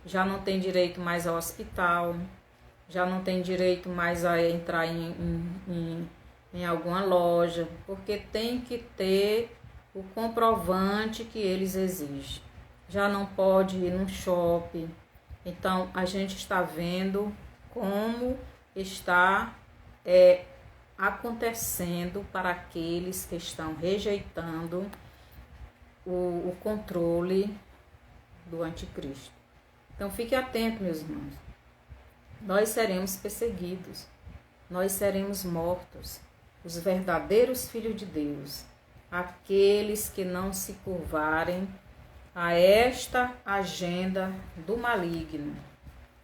Já não tem direito mais ao hospital, já não tem direito mais a entrar em alguma loja, porque tem que ter o comprovante que eles exigem. Já não pode ir num shopping. Então, a gente está vendo como está acontecendo para aqueles que estão rejeitando o controle do anticristo. Então, fique atento, meus irmãos. Nós seremos perseguidos, nós seremos mortos. Os verdadeiros filhos de Deus, aqueles que não se curvarem a esta agenda do maligno,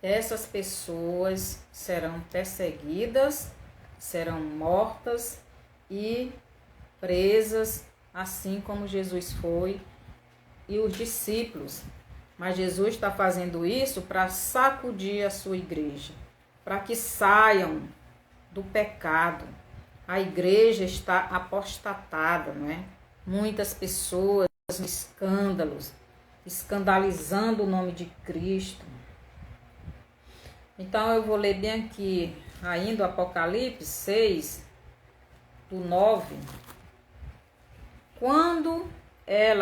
essas pessoas serão perseguidas, serão mortas e presas, assim como Jesus foi e os discípulos. Mas Jesus está fazendo isso para sacudir a sua igreja, para que saiam do pecado. A igreja está apostatada, não é? Muitas pessoas escândalos, escandalizando o nome de Cristo. Então eu vou ler bem aqui, ainda o Apocalipse 6, do 9. Quando ele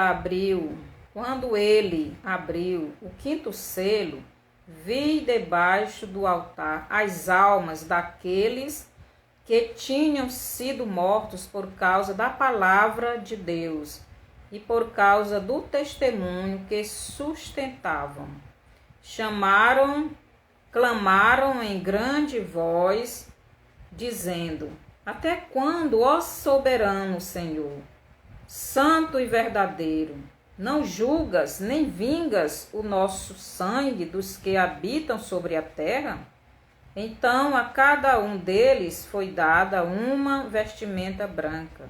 abriu o quinto selo, vi debaixo do altar as almas daqueles que tinham sido mortos por causa da palavra de Deus e por causa do testemunho que sustentavam. Clamaram em grande voz, dizendo: até quando, ó soberano Senhor, santo e verdadeiro, não julgas nem vingas o nosso sangue dos que habitam sobre a terra? Então a cada um deles foi dada uma vestimenta branca,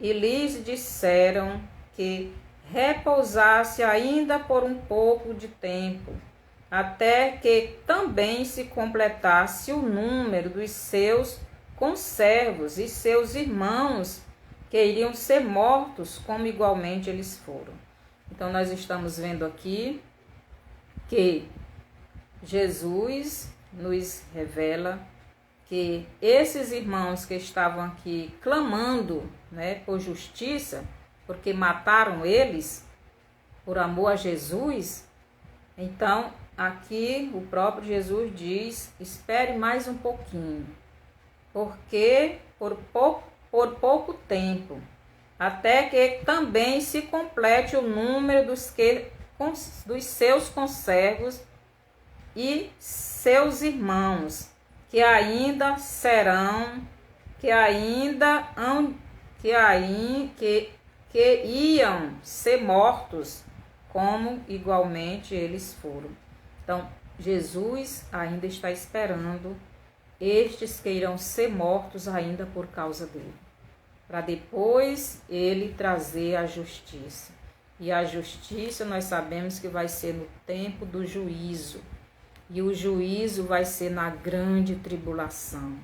e lhes disseram que repousasse ainda por um pouco de tempo, até que também se completasse o número dos seus conservos e seus irmãos, que iriam ser mortos como igualmente eles foram. Então nós estamos vendo aqui que Jesus nos revela que esses irmãos que estavam aqui clamando, né, por justiça, porque mataram eles por amor a Jesus, então aqui o próprio Jesus diz: espere mais um pouquinho, porque por pouco tempo, até que também se complete o número dos seus conservos e seus irmãos, que ainda iam ser mortos, como igualmente eles foram. Então, Jesus ainda está esperando estes que irão ser mortos ainda por causa dele, para depois ele trazer a justiça. E a justiça nós sabemos que vai ser no tempo do juízo. E o juízo vai ser na grande tribulação.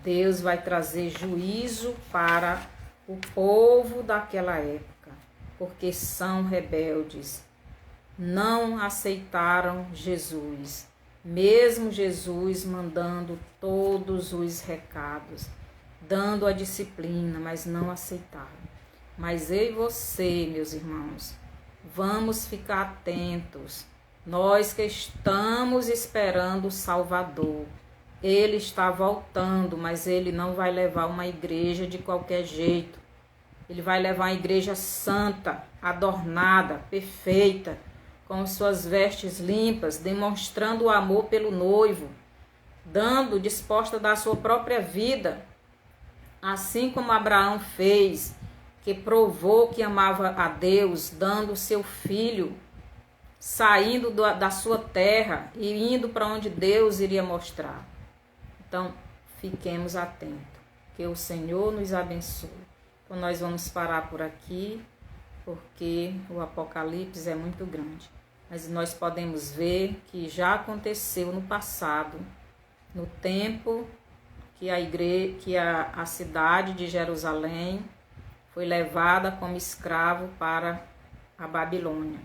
Deus vai trazer juízo para o povo daquela época, porque são rebeldes. Não aceitaram Jesus, mesmo Jesus mandando todos os recados, dando a disciplina, mas não aceitaram. Mas eu e você, meus irmãos, vamos ficar atentos Nós que estamos esperando o Salvador. Ele está voltando, mas ele não vai levar uma igreja de qualquer jeito. Ele vai levar uma igreja santa, adornada, perfeita, com suas vestes limpas, demonstrando o amor pelo noivo, disposta a dar a sua própria vida, assim como Abraão fez, que provou que amava a Deus, dando o seu filho, saindo da sua terra e indo para onde Deus iria mostrar. Então, fiquemos atentos, que o Senhor nos abençoe. Então, nós vamos parar por aqui, porque o Apocalipse é muito grande. Mas nós podemos ver que já aconteceu no passado, no tempo que a cidade de Jerusalém foi levada como escravo para a Babilônia.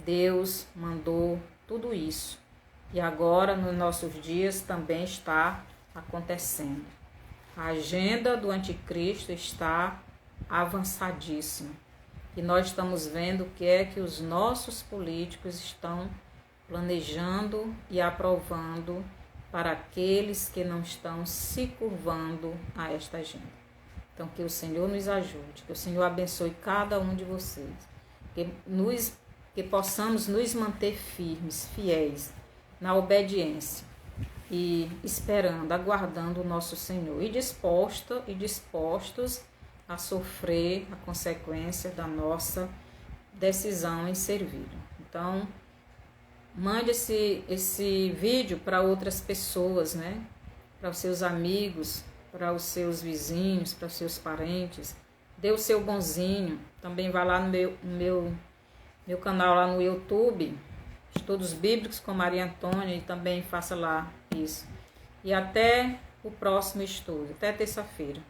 Deus mandou tudo isso. E agora, nos nossos dias, também está acontecendo. A agenda do anticristo está avançadíssima. E nós estamos vendo o que é que os nossos políticos estão planejando e aprovando para aqueles que não estão se curvando a esta agenda. Então, que o Senhor nos ajude, que o Senhor abençoe cada um de vocês, que possamos nos manter firmes, fiéis, na obediência e esperando, aguardando o nosso Senhor e dispostos a sofrer a consequência da nossa decisão em servir. Então, mande esse vídeo para outras pessoas, né? Para os seus amigos, para os seus vizinhos, para os seus parentes. Dê o seu bonzinho. Também vá lá no meu canal lá no YouTube, Estudos Bíblicos com Maria Antônia, e também faça lá isso. E até o próximo estudo, até terça-feira.